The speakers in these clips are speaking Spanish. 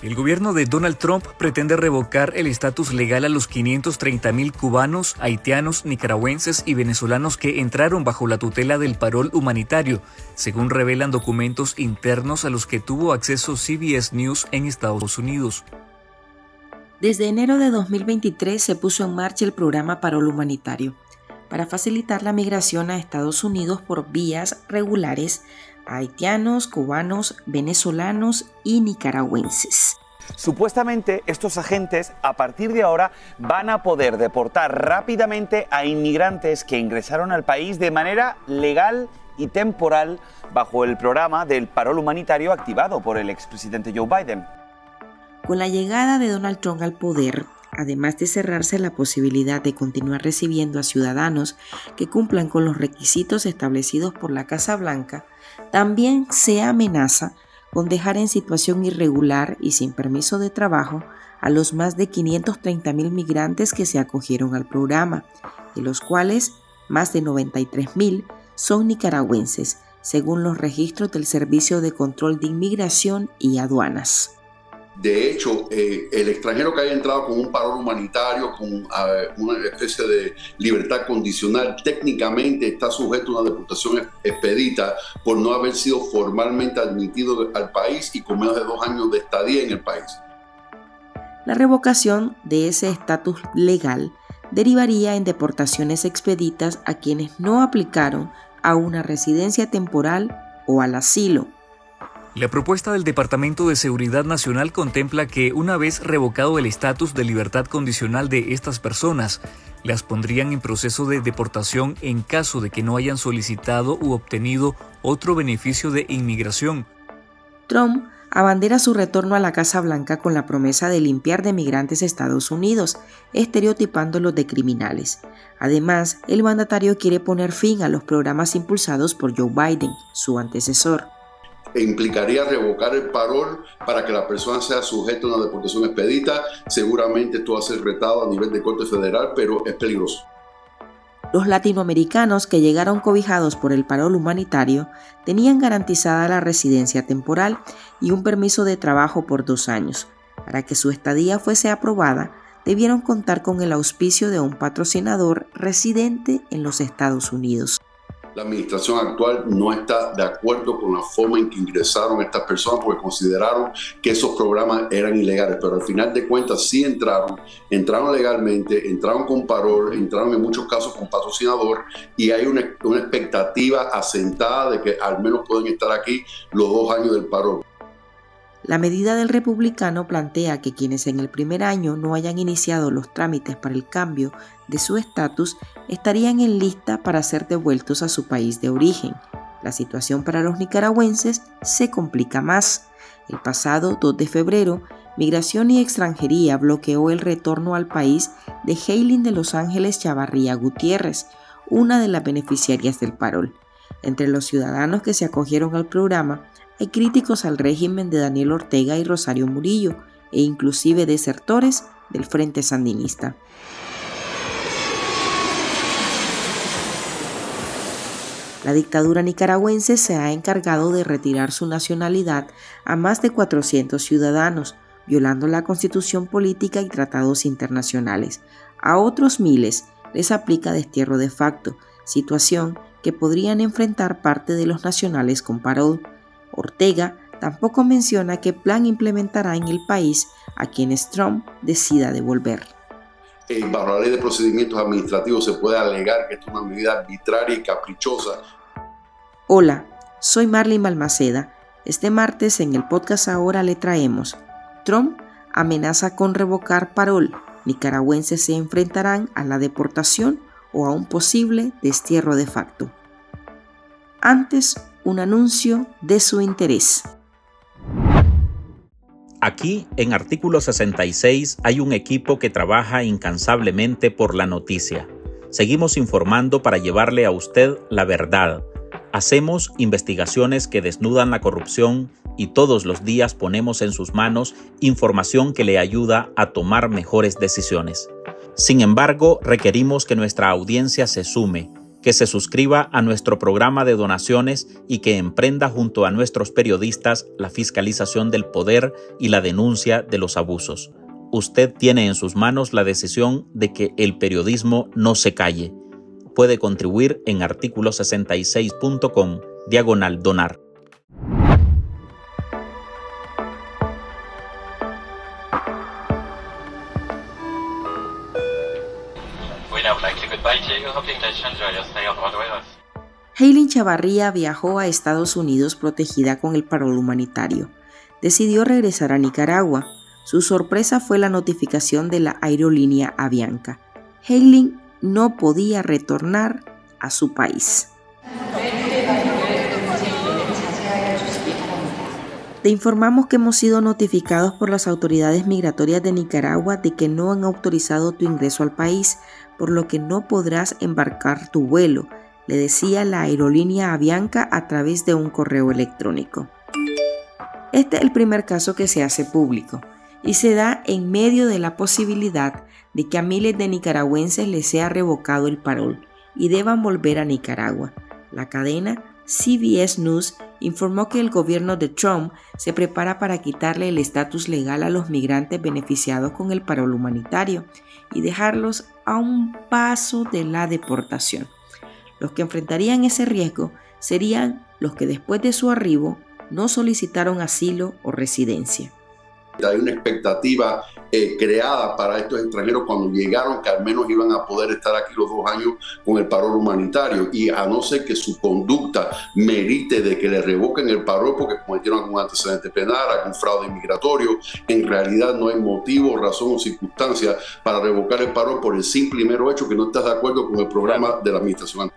El gobierno de Donald Trump pretende revocar el estatus legal a los 530,000 cubanos, haitianos, nicaragüenses y venezolanos que entraron bajo la tutela del parol humanitario, según revelan documentos internos a los que tuvo acceso CBS News en Estados Unidos. Desde enero de 2023 se puso en marcha el programa Parol Humanitario para facilitar la migración a Estados Unidos por vías regulares a haitianos, cubanos, venezolanos y nicaragüenses. Supuestamente, estos agentes a partir de ahora van a poder deportar rápidamente a inmigrantes que ingresaron al país de manera legal y temporal bajo el programa del parol humanitario activado por el expresidente Joe Biden. Con la llegada de Donald Trump al poder, además de cerrarse la posibilidad de continuar recibiendo a ciudadanos que cumplan con los requisitos establecidos por la Casa Blanca, también se amenaza con dejar en situación irregular y sin permiso de trabajo a los más de 530,000 migrantes que se acogieron al programa, de los cuales más de 93,000 son nicaragüenses, según los registros del Servicio de Control de Inmigración y Aduanas. De hecho, el extranjero que haya entrado con un parol humanitario, con una especie de libertad condicional, técnicamente está sujeto a una deportación expedita por no haber sido formalmente admitido al país y con menos de 2 años de estadía en el país. La revocación de ese estatus legal derivaría en deportaciones expeditas a quienes no aplicaron a una residencia temporal o al asilo. La propuesta del Departamento de Seguridad Nacional contempla que, una vez revocado el estatus de libertad condicional de estas personas, las pondrían en proceso de deportación en caso de que no hayan solicitado u obtenido otro beneficio de inmigración. Trump abandera su retorno a la Casa Blanca con la promesa de limpiar de migrantes Estados Unidos, estereotipándolos de criminales. Además, el mandatario quiere poner fin a los programas impulsados por Joe Biden, su antecesor. Implicaría revocar el parol para que la persona sea sujeta a una deportación expedita. Seguramente esto va a ser retado a nivel de Corte Federal, pero es peligroso. Los latinoamericanos que llegaron cobijados por el parol humanitario tenían garantizada la residencia temporal y un permiso de trabajo por 2 años. Para que su estadía fuese aprobada, debieron contar con el auspicio de un patrocinador residente en los Estados Unidos. La administración actual no está de acuerdo con la forma en que ingresaron estas personas porque consideraron que esos programas eran ilegales, pero al final de cuentas sí entraron legalmente, entraron con parol, entraron en muchos casos con patrocinador y hay una expectativa asentada de que al menos pueden estar aquí los 2 años del parol. La medida del republicano plantea que quienes en el primer año no hayan iniciado los trámites para el cambio de su estatus estarían en lista para ser devueltos a su país de origen. La situación para los nicaragüenses se complica más. El pasado 2 de febrero, Migración y Extranjería bloqueó el retorno al país de Heilin de Los Ángeles Chavarría Gutiérrez, una de las beneficiarias del parol. Entre los ciudadanos que se acogieron al programa, hay críticos al régimen de Daniel Ortega y Rosario Murillo, e inclusive desertores del Frente Sandinista. La dictadura nicaragüense se ha encargado de retirar su nacionalidad a más de 400 ciudadanos, violando la Constitución política y tratados internacionales. A otros miles les aplica destierro de facto, situación que podrían enfrentar parte de los nacionales con parol. Ortega tampoco menciona qué plan implementará en el país a quienes Trump decida devolver. Bajo la ley de procedimientos administrativos se puede alegar que esto es una medida arbitraria y caprichosa. Hola, soy Marlene Balmaceda. Este martes en el podcast Ahora le traemos: Trump amenaza con revocar parol. Nicaragüenses se enfrentarán a la deportación o a un posible destierro de facto. Antes, un anuncio de su interés. Aquí, en Artículo 66, hay un equipo que trabaja incansablemente por la noticia. Seguimos informando para llevarle a usted la verdad. Hacemos investigaciones que desnudan la corrupción y todos los días ponemos en sus manos información que le ayuda a tomar mejores decisiones. Sin embargo, requerimos que nuestra audiencia se sume. que se suscriba a nuestro programa de donaciones y que emprenda junto a nuestros periodistas la fiscalización del poder y la denuncia de los abusos. Usted tiene en sus manos la decisión de que el periodismo no se calle. Puede contribuir en articulo66.com/donar. Haylin Chavarría viajó a Estados Unidos protegida con el parol humanitario. Decidió regresar a Nicaragua. Su sorpresa fue la notificación de la aerolínea Avianca. Haylin no podía retornar a su país. Te informamos que hemos sido notificados por las autoridades migratorias de Nicaragua de que no han autorizado tu ingreso al país, por lo que no podrás embarcar tu vuelo, le decía la aerolínea Avianca a través de un correo electrónico. Este es el primer caso que se hace público y se da en medio de la posibilidad de que a miles de nicaragüenses les sea revocado el parol y deban volver a Nicaragua. La cadena CBS News informó que el gobierno de Trump se prepara para quitarle el estatus legal a los migrantes beneficiados con el parol humanitario y dejarlos a un paso de la deportación. Los que enfrentarían ese riesgo serían los que después de su arribo no solicitaron asilo o residencia. Hay una expectativa creada para estos extranjeros cuando llegaron que al menos iban a poder estar aquí los 2 años con el parol humanitario, y a no ser que su conducta merite de que le revoquen el parol porque cometieron algún antecedente penal, algún fraude migratorio, en realidad no hay motivo, razón o circunstancia para revocar el parol por el simple y mero hecho que no estás de acuerdo con el programa de la administración.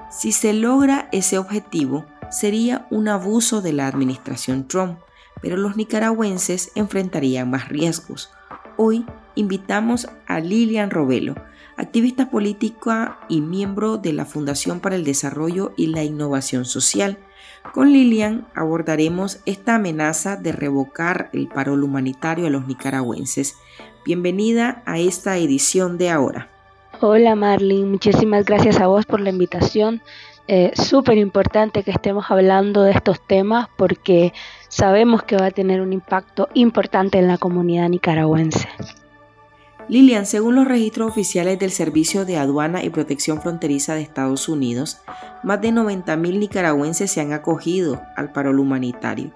Si se logra ese objetivo, sería un abuso de la administración Trump, pero los nicaragüenses enfrentarían más riesgos. Hoy invitamos a Lilian Robelo, activista política y miembro de la Fundación para el Desarrollo y la Innovación Social. Con Lilian abordaremos esta amenaza de revocar el parol humanitario a los nicaragüenses. Bienvenida a esta edición de Ahora. Hola Marlene, muchísimas gracias a vos por la invitación. Súper importante que estemos hablando de estos temas porque sabemos que va a tener un impacto importante en la comunidad nicaragüense. Lilian, según los registros oficiales del Servicio de Aduana y Protección Fronteriza de Estados Unidos, más de 90,000 nicaragüenses se han acogido al parol humanitario.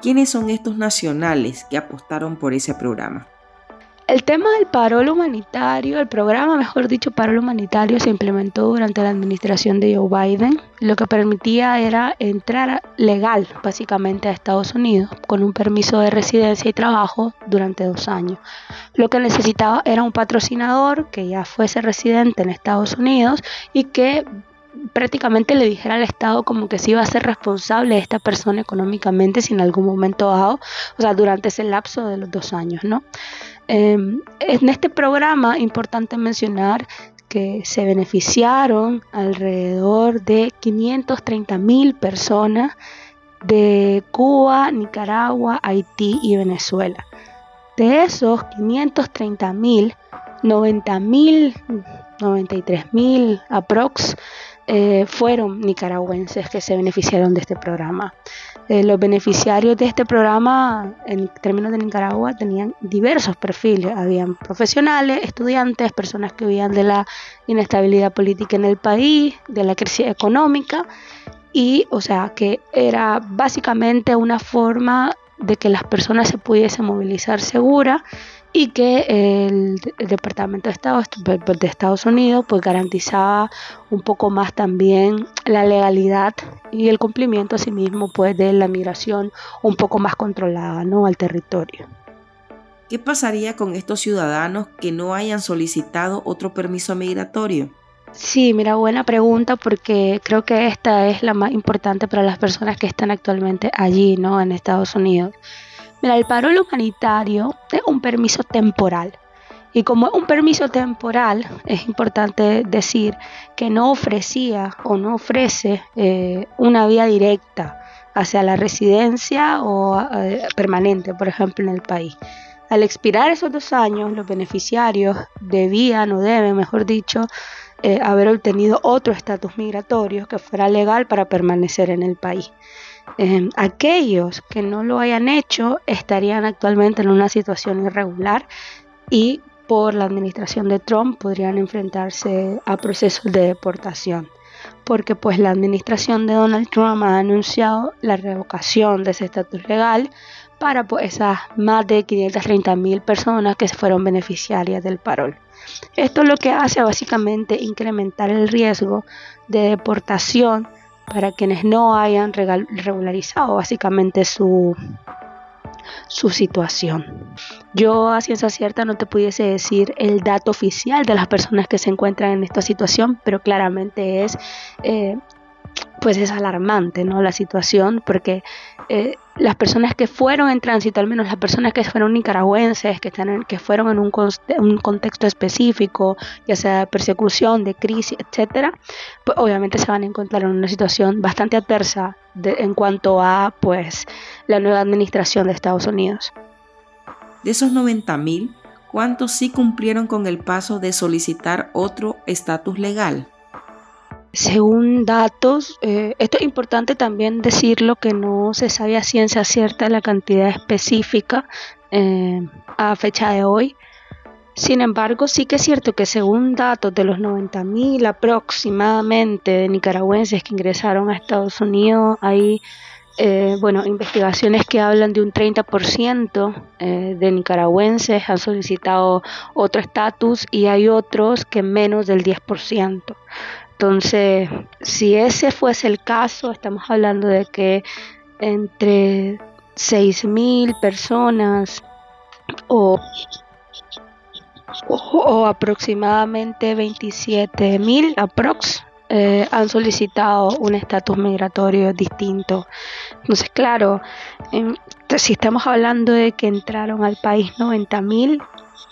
¿Quiénes son estos nacionales que apostaron por ese programa? El tema del parol humanitario, el programa, mejor dicho, parol humanitario, se implementó durante la administración de Joe Biden. Lo que permitía era entrar legal, básicamente, a Estados Unidos con un permiso de residencia y trabajo durante 2 años. Lo que necesitaba era un patrocinador que ya fuese residente en Estados Unidos y que prácticamente le dijera al Estado como que se iba a ser responsable de esta persona económicamente si en algún momento dado, o sea, durante ese lapso de los 2 años, ¿no? En este programa, importante mencionar que se beneficiaron alrededor de 530,000 personas de Cuba, Nicaragua, Haití y Venezuela. De esos 530,000, 90,000, 93,000 aprox fueron nicaragüenses que se beneficiaron de este programa. Los beneficiarios de este programa en términos de Nicaragua tenían diversos perfiles. Habían profesionales, estudiantes, personas que vivían de la inestabilidad política en el país, de la crisis económica, y o sea que era básicamente una forma de que las personas se pudiesen movilizar segura y que el Departamento de Estado de Estados Unidos pues garantizaba un poco más también la legalidad y el cumplimiento asimismo pues de la migración un poco más controlada, ¿no?, al territorio. ¿Qué pasaría con estos ciudadanos que no hayan solicitado otro permiso migratorio? Sí, mira, buena pregunta porque creo que esta es la más importante para las personas que están actualmente allí, ¿no?, en Estados Unidos. Mira, el parol humanitario es un permiso temporal y como es un permiso temporal es importante decir que no ofrecía o no ofrece una vía directa hacia la residencia o permanente, por ejemplo, en el país. Al expirar esos 2 años, los beneficiarios debían o deben, mejor dicho, haber obtenido otro estatus migratorio que fuera legal para permanecer en el país. Aquellos que no lo hayan hecho estarían actualmente en una situación irregular y por la administración de Trump podrían enfrentarse a procesos de deportación, porque pues la administración de Donald Trump ha anunciado la revocación de ese estatus legal para pues esas más de 530,000 personas que fueron beneficiarias del parol. Esto lo que hace básicamente incrementar el riesgo de deportación para quienes no hayan regularizado básicamente su situación. Yo a ciencia cierta no te pudiese decir el dato oficial de las personas que se encuentran en esta situación, pero claramente es alarmante, ¿no? La situación, porque las personas que fueron en tránsito, al menos las personas que fueron nicaragüenses, que fueron en un contexto específico, ya sea de persecución, de crisis, etcétera, pues obviamente se van a encontrar en una situación bastante adversa en cuanto a pues la nueva administración de Estados Unidos. De esos 90,000, ¿cuántos sí cumplieron con el paso de solicitar otro estatus legal? Según datos, esto es importante también decirlo, que no se sabe a ciencia cierta la cantidad específica a fecha de hoy. Sin embargo, sí que es cierto que según datos de los 90,000 aproximadamente de nicaragüenses que ingresaron a Estados Unidos, hay investigaciones que hablan de un 30% de nicaragüenses han solicitado otro estatus y hay otros que menos del 10%. Entonces, si ese fuese el caso, estamos hablando de que entre 6,000 personas o aproximadamente 27,000 han solicitado un estatus migratorio distinto. Entonces, claro, si estamos hablando de que entraron al país 90,000,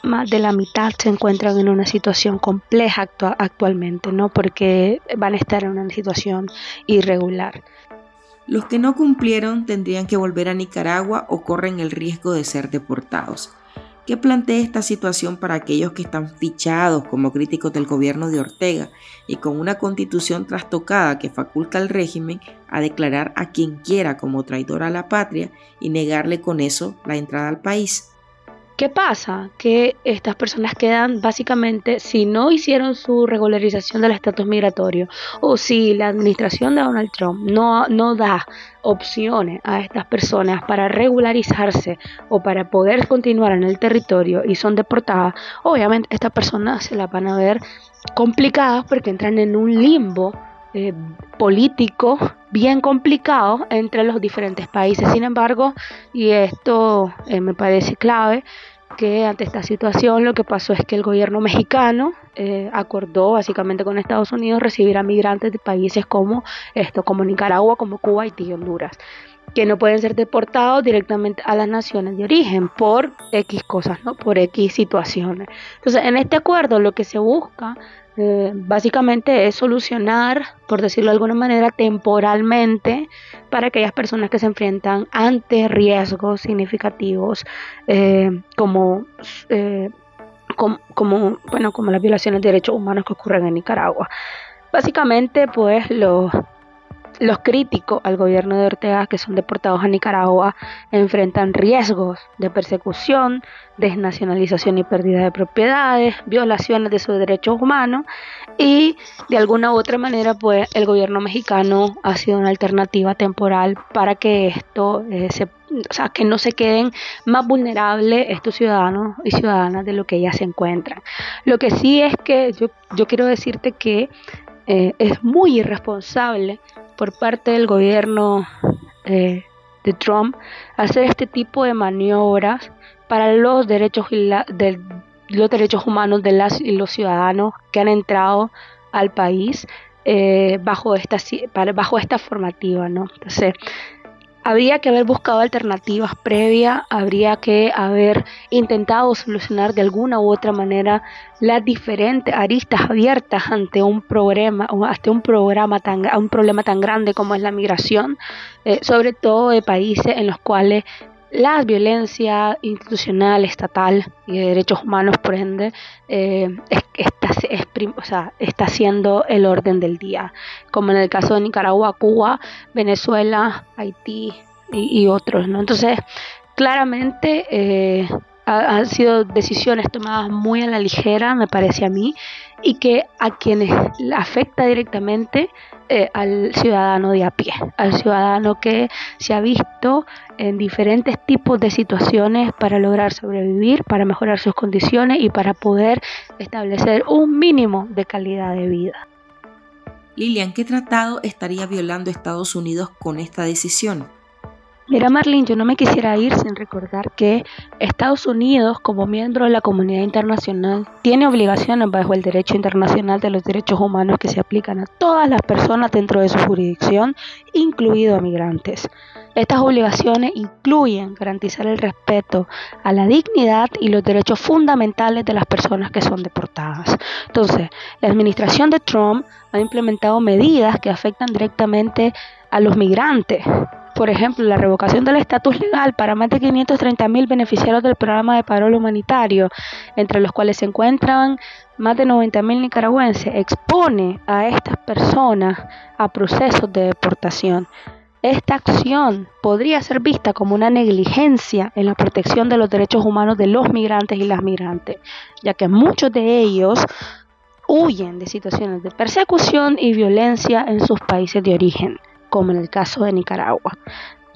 más de la mitad se encuentran en una situación compleja actualmente, ¿no? Porque van a estar en una situación irregular. Los que no cumplieron tendrían que volver a Nicaragua o corren el riesgo de ser deportados. ¿Qué plantea esta situación para aquellos que están fichados como críticos del gobierno de Ortega y con una constitución trastocada que faculta al régimen a declarar a quien quiera como traidor a la patria y negarle con eso la entrada al país? ¿Qué pasa? Que estas personas quedan básicamente, si no hicieron su regularización del estatus migratorio o si la administración de Donald Trump no da opciones a estas personas para regularizarse o para poder continuar en el territorio y son deportadas, obviamente estas personas se las van a ver complicadas porque entran en un limbo político bien complicado entre los diferentes países. Sin embargo, y esto me parece clave, que ante esta situación lo que pasó es que el gobierno mexicano acordó básicamente con Estados Unidos recibir a migrantes de países como Nicaragua, como Cuba, Haití y Honduras, que no pueden ser deportados directamente a las naciones de origen por X cosas, ¿no? Por X situaciones. Entonces, en este acuerdo lo que se busca básicamente es solucionar, por decirlo de alguna manera, temporalmente para aquellas personas que se enfrentan ante riesgos significativos como las violaciones de derechos humanos que ocurren en Nicaragua. Básicamente, pues los críticos al gobierno de Ortega que son deportados a Nicaragua enfrentan riesgos de persecución, desnacionalización y pérdida de propiedades, violaciones de sus derechos humanos y de alguna u otra manera pues el gobierno mexicano ha sido una alternativa temporal para que esto que no se queden más vulnerables estos ciudadanos y ciudadanas de lo que ya se encuentran. Lo que sí es que yo quiero decirte que es muy irresponsable por parte del gobierno de Trump hacer este tipo de maniobras para los derechos humanos de las y los ciudadanos que han entrado al país bajo esta formativa, ¿no? Entonces, habría que haber buscado alternativas previas, habría que haber intentado solucionar de alguna u otra manera las diferentes aristas abiertas ante un problema tan grande como es la migración, sobre todo de países en los cuales la violencia institucional, estatal y de derechos humanos, por ende, está siendo el orden del día, como en el caso de Nicaragua, Cuba, Venezuela, Haití y otros, ¿no? Entonces, claramente han sido decisiones tomadas muy a la ligera, me parece a mí, y que a quienes afecta directamente al ciudadano de a pie, al ciudadano que se ha visto en diferentes tipos de situaciones para lograr sobrevivir, para mejorar sus condiciones y para poder establecer un mínimo de calidad de vida. Lilian, ¿qué tratado estaría violando Estados Unidos con esta decisión? Mira, Marlene, yo no me quisiera ir sin recordar que Estados Unidos, como miembro de la comunidad internacional, tiene obligaciones bajo el derecho internacional de los derechos humanos que se aplican a todas las personas dentro de su jurisdicción, incluidos a migrantes. Estas obligaciones incluyen garantizar el respeto a la dignidad y los derechos fundamentales de las personas que son deportadas. Entonces, la administración de Trump ha implementado medidas que afectan directamente a los migrantes. Por ejemplo, la revocación del estatus legal para más de 530,000 beneficiarios del programa de parol humanitario, entre los cuales se encuentran más de 90,000 nicaragüenses, expone a estas personas a procesos de deportación. Esta acción podría ser vista como una negligencia en la protección de los derechos humanos de los migrantes y las migrantes, ya que muchos de ellos huyen de situaciones de persecución y violencia en sus países de origen, como en el caso de Nicaragua.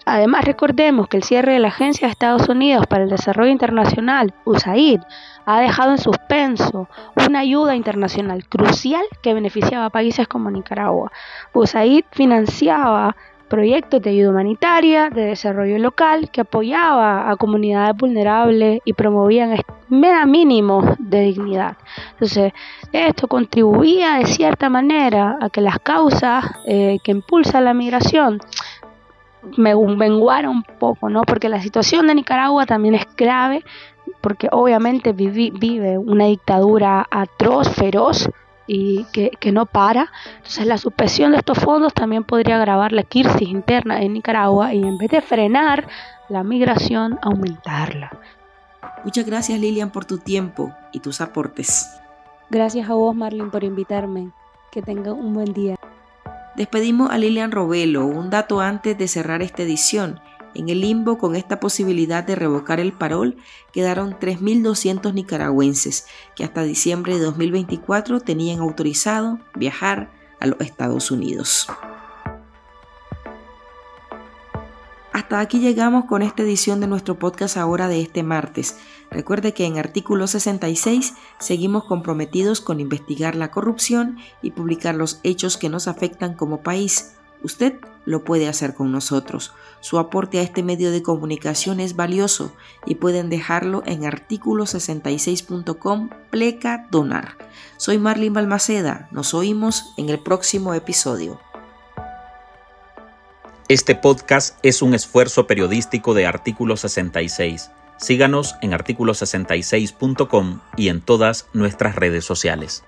Además, recordemos que el cierre de la Agencia de Estados Unidos para el Desarrollo Internacional, USAID, ha dejado en suspenso una ayuda internacional crucial que beneficiaba a países como Nicaragua. USAID financiaba proyectos de ayuda humanitaria, de desarrollo local, que apoyaba a comunidades vulnerables y promovían mínimos de dignidad. Entonces, esto contribuía de cierta manera a que las causas que impulsan la migración menguara un poco, ¿no? Porque la situación de Nicaragua también es grave, porque obviamente vive una dictadura atroz, feroz, y que no para. Entonces la suspensión de estos fondos también podría agravar la crisis interna en Nicaragua y en vez de frenar la migración, aumentarla. Muchas gracias, Lilian, por tu tiempo y tus aportes. Gracias a vos, Marlene, por invitarme. Que tenga un buen día. Despedimos a Lilian Robelo. Un dato antes de cerrar esta edición. En el limbo, con esta posibilidad de revocar el parol, quedaron 3.200 nicaragüenses que hasta diciembre de 2024 tenían autorizado viajar a los Estados Unidos. Hasta aquí llegamos con esta edición de nuestro podcast ahora de este martes. Recuerde que en Artículo 66 seguimos comprometidos con investigar la corrupción y publicar los hechos que nos afectan como país. Usted lo puede hacer con nosotros. Su aporte a este medio de comunicación es valioso y pueden dejarlo en articulo66.com/donar. Soy Marlene Balmaceda. Nos oímos en el próximo episodio. Este podcast es un esfuerzo periodístico de Artículo 66. Síganos en articulo66.com y en todas nuestras redes sociales.